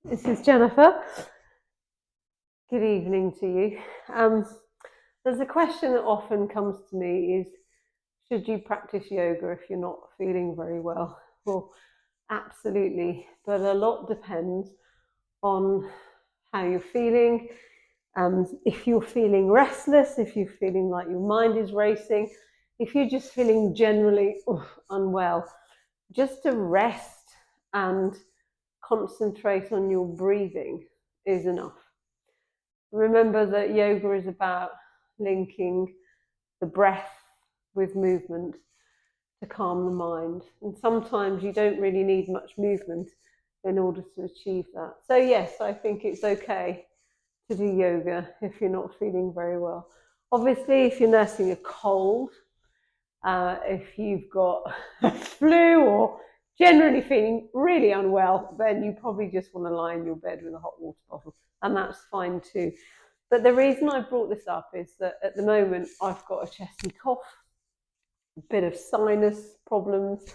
This is Jennifer. Good evening to you. There's a question that often comes to me is, should you practice yoga if you're not feeling very well? Well, absolutely, but a lot depends on how you're feeling. If you're feeling restless, if you're feeling like your mind is racing, if you're just feeling generally unwell, just to rest and concentrate on your breathing is enough. Remember that yoga is about linking the breath with movement to calm the mind. And sometimes you don't really need much movement in order to achieve that. So, yes, I think it's okay to do yoga if you're not feeling very well. Obviously, if you're nursing a cold, if you've got a flu or generally feeling really unwell, then you probably just want to lie in your bed with a hot water bottle, and that's fine too. But the reason I brought this up is that at the moment I've got a chesty cough, a bit of sinus problems,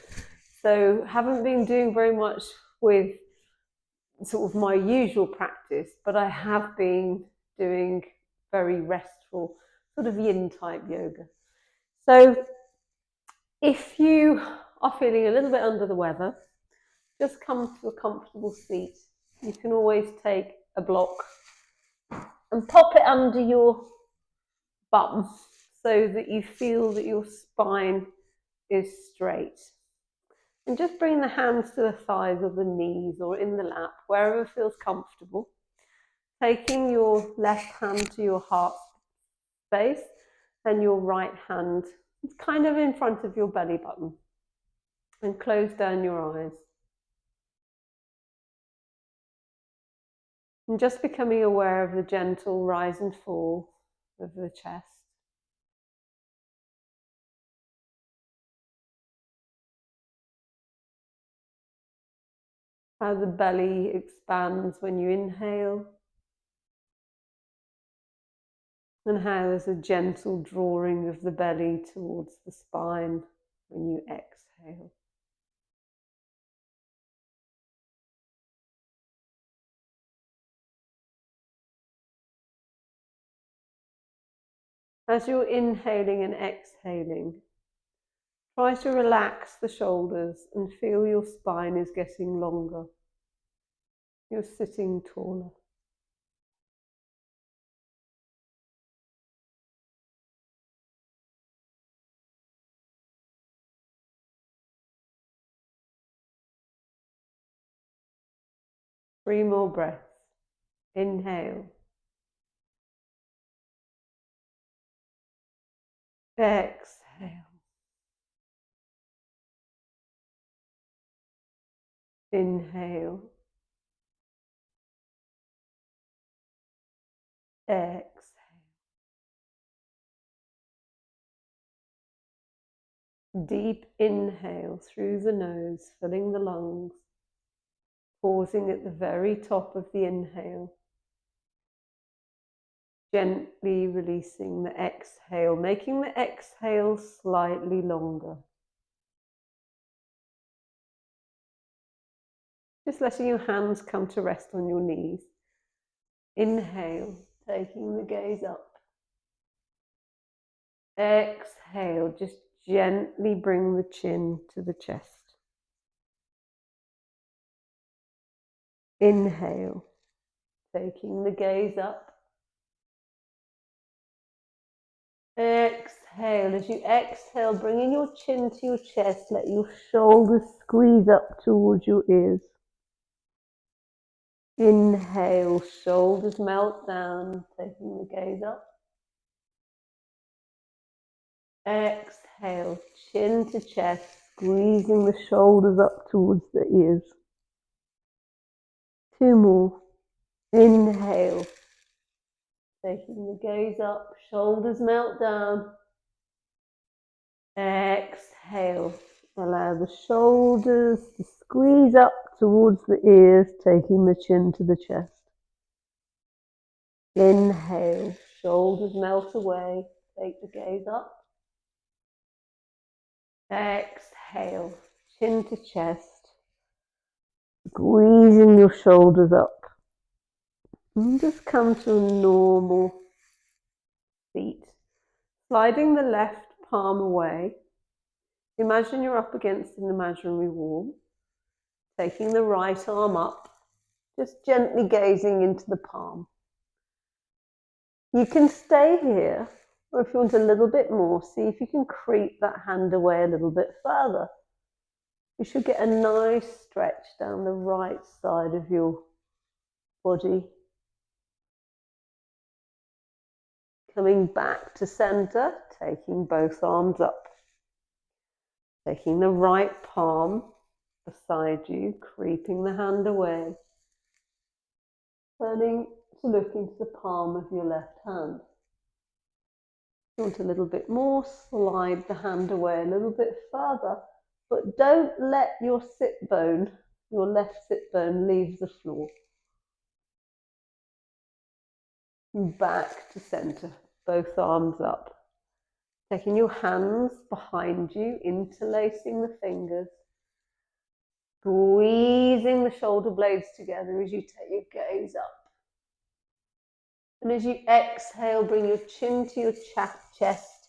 so haven't been doing very much with sort of my usual practice, but I have been doing very restful, sort of yin type yoga. So if you are feeling a little bit under the weather, just come to a comfortable seat. You can always take a block and pop it under your bum so that you feel that your spine is straight. And just bring the hands to the thighs or the knees or in the lap, wherever feels comfortable. Taking your left hand to your heart space and your right hand kind of in front of your belly button. And close down your eyes. And just becoming aware of the gentle rise and fall of the chest. How the belly expands when you inhale, and how there's a gentle drawing of the belly towards the spine when you exhale. As you're inhaling and exhaling, try to relax the shoulders and feel your spine is getting longer. You're sitting taller. Three more breaths. Inhale. Exhale. Inhale. Exhale. Deep inhale through the nose, filling the lungs. Pausing at the very top of the inhale. Gently releasing the exhale, making the exhale slightly longer. Just letting your hands come to rest on your knees. Inhale, taking the gaze up. Exhale, just gently bring the chin to the chest. Inhale, taking the gaze up. Exhale. As you exhale, bringing your chin to your chest, let your shoulders squeeze up towards your ears. Inhale, shoulders melt down, taking the gaze up. Exhale, chin to chest, squeezing the shoulders up towards the ears. Two more. Inhale, taking the gaze up, shoulders melt down. Exhale, allow the shoulders to squeeze up towards the ears, taking the chin to the chest. Inhale, shoulders melt away, take the gaze up. Exhale, chin to chest, squeezing your shoulders up. And just come to a normal seat. Sliding the left palm away. Imagine you're up against an imaginary wall. Taking the right arm up, just gently gazing into the palm. You can stay here, or if you want a little bit more, see if you can creep that hand away a little bit further. You should get a nice stretch down the right side of your body. Coming back to center, taking both arms up. Taking the right palm beside you, creeping the hand away. Turning to look into the palm of your left hand. If you want a little bit more, slide the hand away a little bit further, but don't let your sit bone, your left sit bone, leave the floor. Back to center, both arms up. Taking your hands behind you, interlacing the fingers. Squeezing the shoulder blades together as you take your gaze up. And as you exhale, bring your chin to your chest,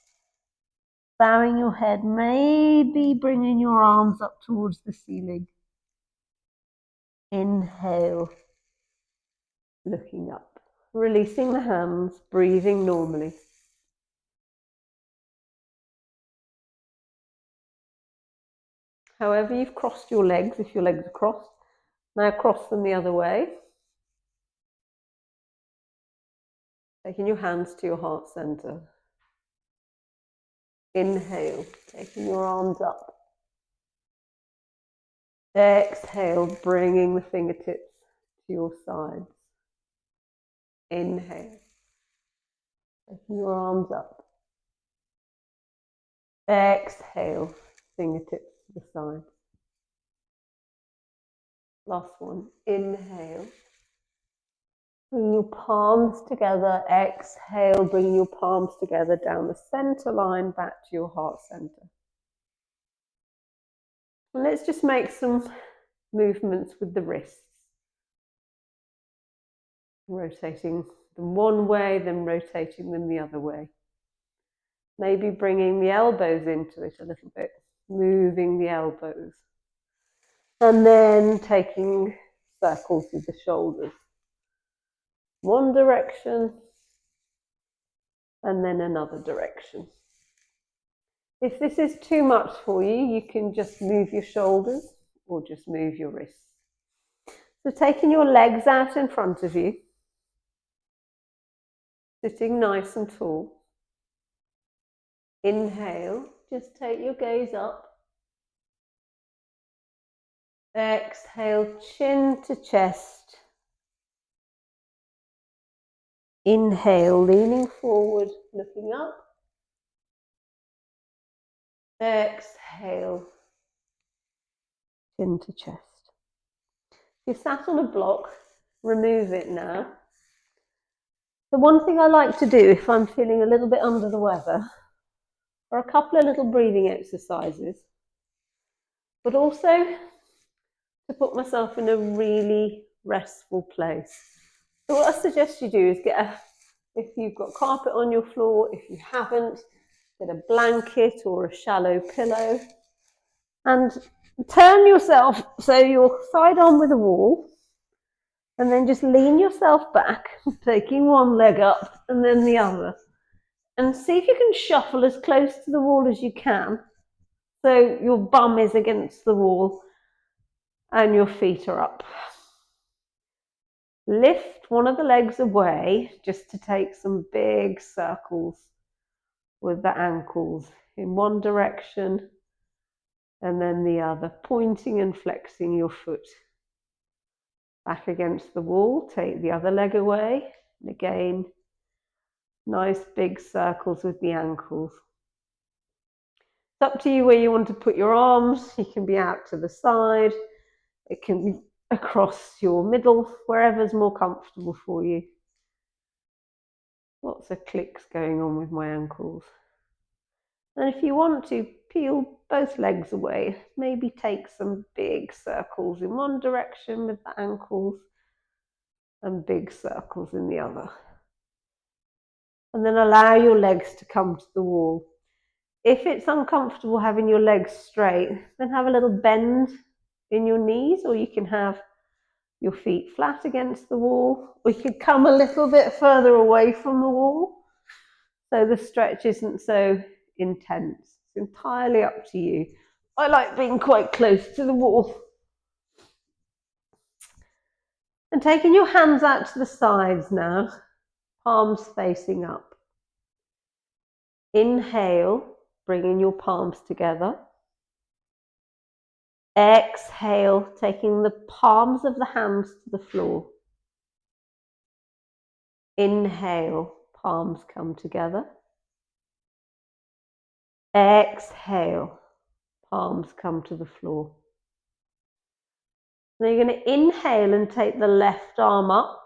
bowing your head, maybe bringing your arms up towards the ceiling. Inhale, looking up, releasing the hands, breathing normally. However you've crossed your legs, if your legs are crossed, now cross them the other way. Taking your hands to your heart center. Inhale, taking your arms up. Exhale, bringing the fingertips to your sides. Inhale, taking your arms up. Exhale, fingertips to the sides. Last one, inhale. Bring your palms together, exhale, bringing your palms together down the center line back to your heart center. And let's just make some movements with the wrists. Rotating them one way, then rotating them the other way. Maybe bringing the elbows into it a little bit, moving the elbows. And then taking circles with the shoulders. One direction, and then another direction. If this is too much for you, you can just move your shoulders or just move your wrists. So taking your legs out in front of you, sitting nice and tall. Inhale, just take your gaze up. Exhale, chin to chest. Inhale, leaning forward, looking up. Exhale, chin to chest. If you sat on a block, remove it now. The one thing I like to do if I'm feeling a little bit under the weather are a couple of little breathing exercises, but also to put myself in a really restful place. So what I suggest you do is if you've got carpet on your floor, if you haven't, get a blanket or a shallow pillow and turn yourself so you're side on with the wall, and then just lean yourself back, taking one leg up and then the other, and see if you can shuffle as close to the wall as you can so your bum is against the wall and your feet are up. Lift one of the legs away just to take some big circles with the ankles in one direction and then the other, pointing and flexing your foot. Back against the wall, take the other leg away, and again, nice big circles with the ankles. It's up to you where you want to put your arms. You can be out to the side, it can be across your middle, wherever's more comfortable for you. Lots of clicks going on with my ankles. And if you want to, peel both legs away. Maybe take some big circles in one direction with the ankles and big circles in the other. And then allow your legs to come to the wall. If it's uncomfortable having your legs straight, then have a little bend in your knees, or you can have your feet flat against the wall, or you could come a little bit further away from the wall so the stretch isn't so intense. It's entirely up to you. I like being quite close to the wall. And taking your hands out to the sides now, palms facing up. Inhale, bringing your palms together. Exhale, taking the palms of the hands to the floor. Inhale, palms come together. Exhale, palms come to the floor. Now you're going to inhale and take the left arm up.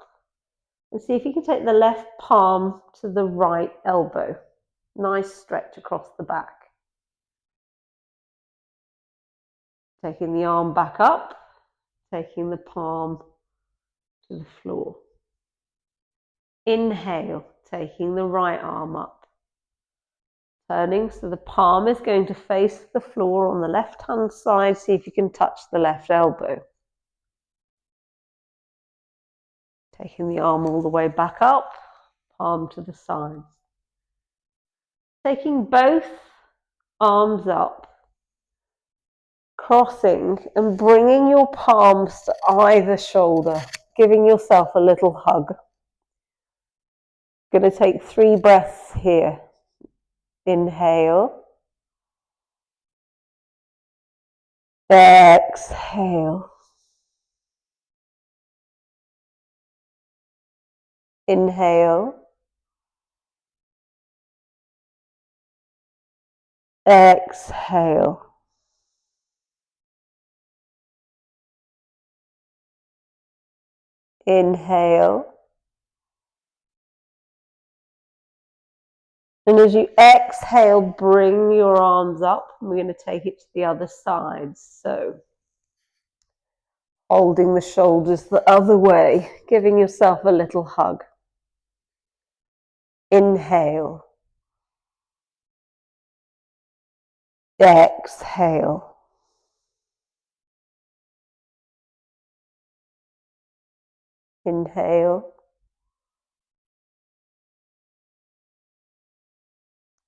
And see if you can take the left palm to the right elbow. Nice stretch across the back. Taking the arm back up, taking the palm to the floor. Inhale, taking the right arm up. Turning so the palm is going to face the floor on the left hand side. See if you can touch the left elbow. Taking the arm all the way back up, palm to the sides. Taking both arms up, crossing and bringing your palms to either shoulder, giving yourself a little hug. Going to take 3 breaths here. Inhale. Exhale. Inhale. Exhale. Inhale. And as you exhale, bring your arms up. We're going to take it to the other side. So, holding the shoulders the other way, giving yourself a little hug. Inhale. Exhale. Inhale.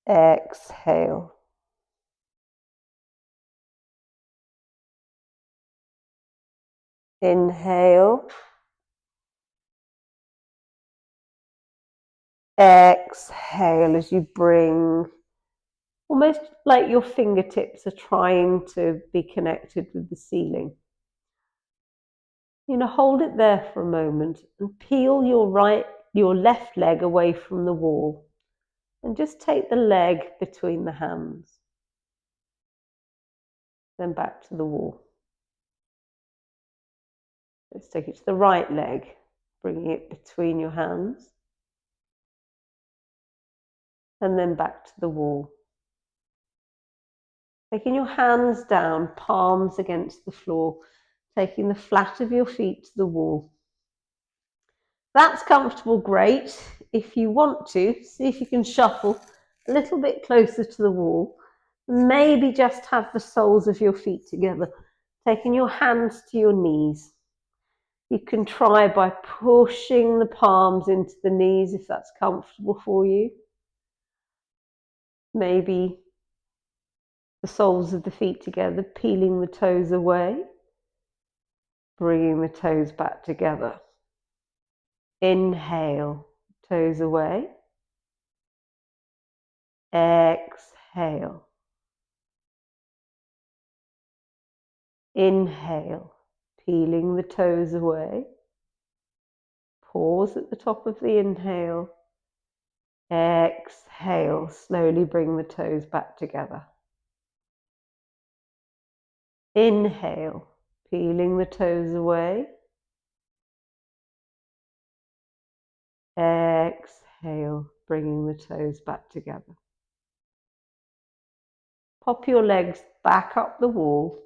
Exhale. Inhale. Exhale as you bring, almost like your fingertips are trying to be connected with the ceiling. Hold it there for a moment and peel your left leg away from the wall and just take the leg between the hands. Then back to the wall. Let's take it to the right leg, bringing it between your hands. And then back to the wall. Taking your hands down, palms against the floor, taking the flat of your feet to the wall. That's comfortable, great. If you want to, see if you can shuffle a little bit closer to the wall. Maybe just have the soles of your feet together, taking your hands to your knees. You can try by pushing the palms into the knees if that's comfortable for you. Maybe the soles of the feet together, peeling the toes away, bringing the toes back together. Inhale, toes away. Exhale. Inhale, peeling the toes away. Pause at the top of the inhale. Exhale, slowly bring the toes back together. Inhale, peeling the toes away. Exhale, bringing the toes back together. Pop your legs back up the wall,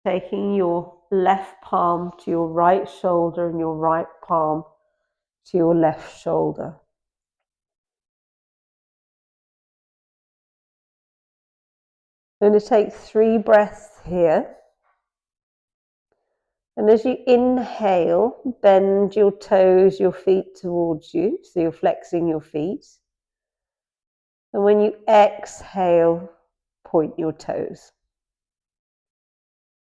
taking your left palm to your right shoulder and your right palm to your left shoulder. I'm going to take 3 breaths here. And as you inhale, bend your toes, your feet towards you, so you're flexing your feet. And when you exhale, point your toes.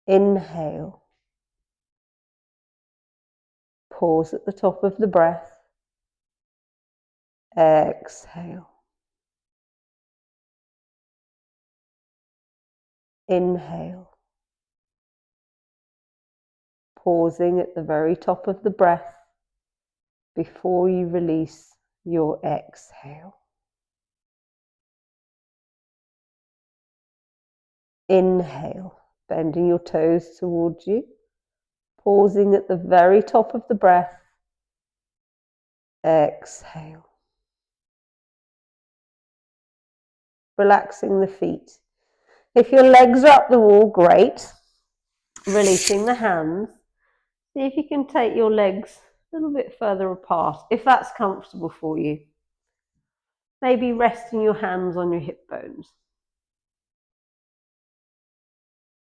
Inhale. Pause at the top of the breath. Exhale. Inhale. Pausing at the very top of the breath before you release your exhale. Inhale, bending your toes towards you, pausing at the very top of the breath. Exhale. Relaxing the feet. If your legs are up the wall, great. Releasing the hands. See if you can take your legs a little bit further apart, if that's comfortable for you. Maybe resting your hands on your hip bones.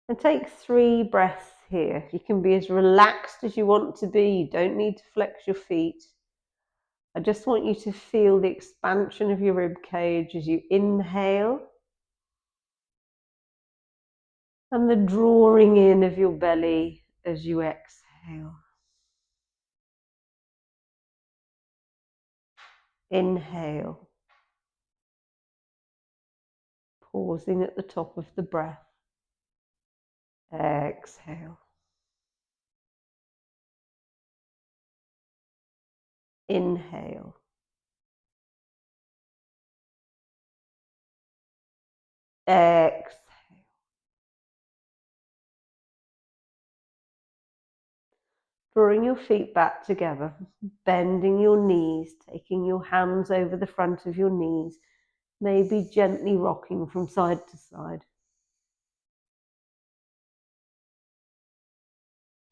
And take 3 breaths here. You can be as relaxed as you want to be. You don't need to flex your feet. I just want you to feel the expansion of your rib cage as you inhale and the drawing in of your belly as you exhale. Inhale, pausing at the top of the breath. Exhale. Inhale. Exhale. Drawing your feet back together, bending your knees, taking your hands over the front of your knees, maybe gently rocking from side to side.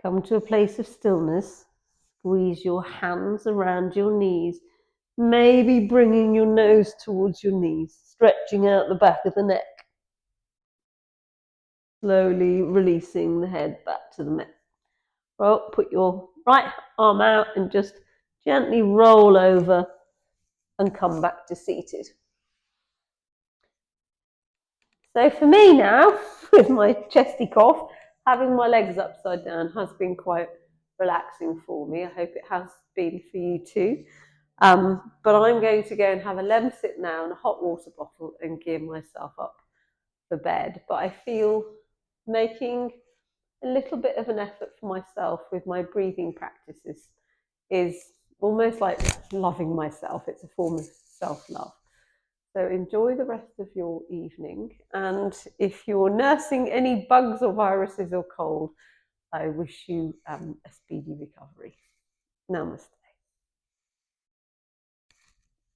Come to a place of stillness. Squeeze your hands around your knees, maybe bringing your nose towards your knees, stretching out the back of the neck. Slowly releasing the head back to the mat. Well, put your right arm out and just gently roll over and come back to seated. So for me now, with my chesty cough, having my legs upside down has been quite relaxing for me. I hope it has been for you too. But I'm going to go and have a lemon sit now and a hot water bottle and gear myself up for bed. But I feel making a little bit of an effort for myself with my breathing practices is almost like loving myself. It's a form of self-love. So enjoy the rest of your evening. And if you're nursing any bugs or viruses or cold, I wish you a speedy recovery. Namaste.